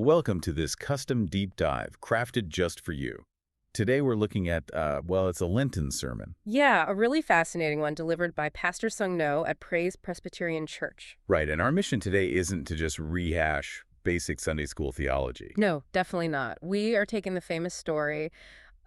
Welcome to this custom deep dive crafted just for you. Today we're looking at, it's a Lenten sermon. Yeah, a really fascinating one delivered by Pastor Sung-no at Praise Presbyterian Church. Right, and our mission today isn't to just rehash basic Sunday school theology. No, definitely not. We are taking the famous story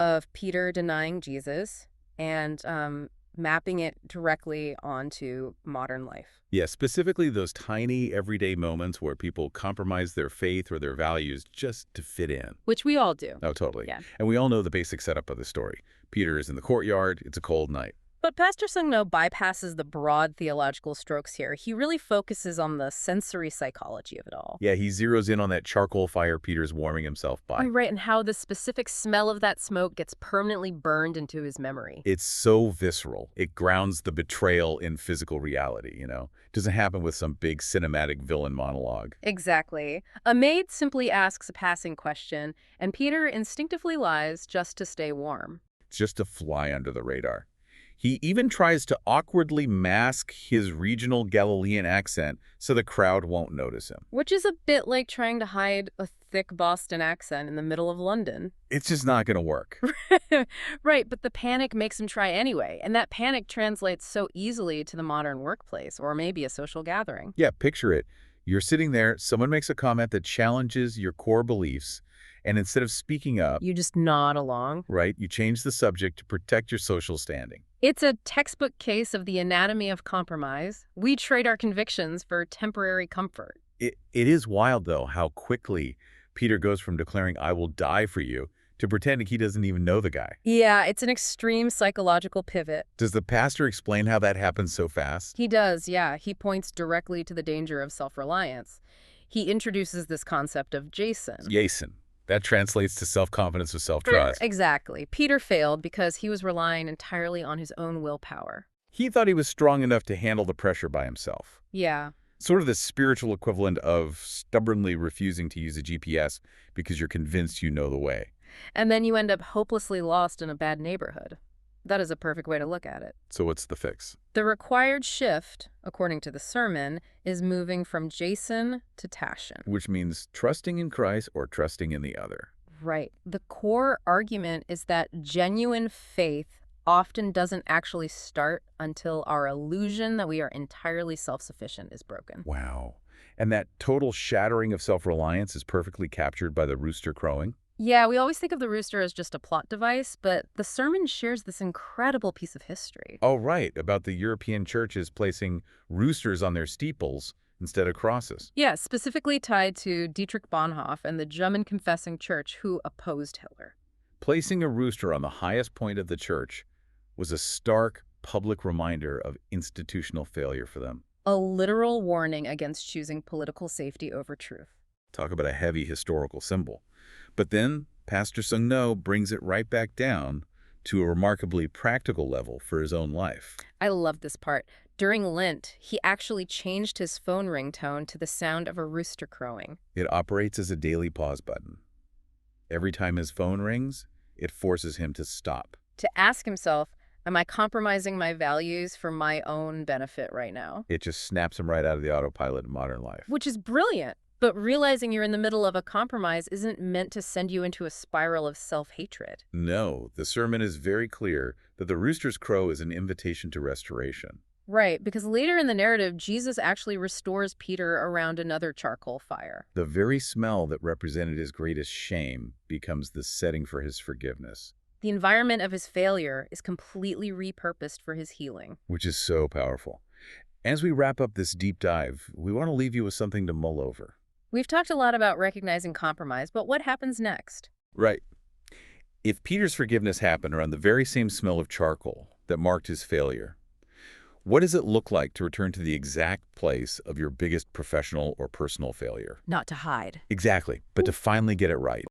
of Peter denying Jesus and mapping it directly onto modern life. Yeah, specifically those tiny everyday moments where people compromise their faith or their values just to fit in. Which we all do. Oh, totally. Yeah. And we all know the basic setup of the story. Peter is in the courtyard. It's a cold night. But Pastor Sung-no bypasses the broad theological strokes here. He really focuses on the sensory psychology of it all. Yeah, he zeroes in on that charcoal fire Peter's warming himself by. Oh, right, and how the specific smell of that smoke gets permanently burned into his memory. It's so visceral. It grounds the betrayal in physical reality, you know? It doesn't happen with some big cinematic villain monologue. Exactly. A maid simply asks a passing question, and Peter instinctively lies just to stay warm. It's just to fly under the radar. He even tries to awkwardly mask his regional Galilean accent so the crowd won't notice him. Which is a bit like trying to hide a thick Boston accent in the middle of London. It's just not going to work. Right, but the panic makes him try anyway, and that panic translates so easily to the modern workplace or maybe a social gathering. Yeah, picture it. You're sitting there, someone makes a comment that challenges your core beliefs, and instead of speaking up, You just nod along. right, you change the subject to protect your social standing. It's a textbook case of the anatomy of compromise. We trade our convictions for temporary comfort. It is wild, though, how quickly Peter goes from declaring, "I will die for you," to pretending he doesn't even know the guy. Yeah, it's an extreme psychological pivot. Does the pastor explain how that happens so fast? He does, yeah. He points directly to the danger of self-reliance. He introduces this concept of Jason. Jason. That translates to self-confidence or self-trust. Exactly. Peter failed because he was relying entirely on his own willpower. He thought he was strong enough to handle the pressure by himself. Yeah. Sort of the spiritual equivalent of stubbornly refusing to use a GPS because you're convinced you know the way. And then you end up hopelessly lost in a bad neighborhood. That is a perfect way to look at it. So what's the fix? The required shift, according to the sermon, is moving from Jason to Tashin. Which means trusting in Christ or trusting in the other. Right. The core argument is that genuine faith often doesn't actually start until our illusion that we are entirely self-sufficient is broken. Wow. And that total shattering of self-reliance is perfectly captured by the rooster crowing. Yeah, we always think of the rooster as just a plot device, but the sermon shares this incredible piece of history. Oh, right, about the European churches placing roosters on their steeples instead of crosses. Yeah, specifically tied to Dietrich Bonhoeffer and the German-confessing church who opposed Hitler. Placing a rooster on the highest point of the church was a stark public reminder of institutional failure for them. A literal warning against choosing political safety over truth. Talk about a heavy historical symbol. But then Pastor Sung-no brings it right back down to a remarkably practical level for his own life. I love this part. During Lent, he actually changed his phone ringtone to the sound of a rooster crowing. It operates as a daily pause button. Every time his phone rings, it forces him to stop. To ask himself, am I compromising my values for my own benefit right now? It just snaps him right out of the autopilot in modern life. Which is brilliant. But realizing you're in the middle of a compromise isn't meant to send you into a spiral of self-hatred. No, the sermon is very clear that the rooster's crow is an invitation to restoration. Right, because later in the narrative, Jesus actually restores Peter around another charcoal fire. The very smell that represented his greatest shame becomes the setting for his forgiveness. The environment of his failure is completely repurposed for his healing. Which is so powerful. As we wrap up this deep dive, we want to leave you with something to mull over. We've talked a lot about recognizing compromise, but what happens next? Right. If Peter's forgiveness happened around the very same smell of charcoal that marked his failure, what does it look like to return to the exact place of your biggest professional or personal failure? Not to hide. Exactly, but to finally get it right.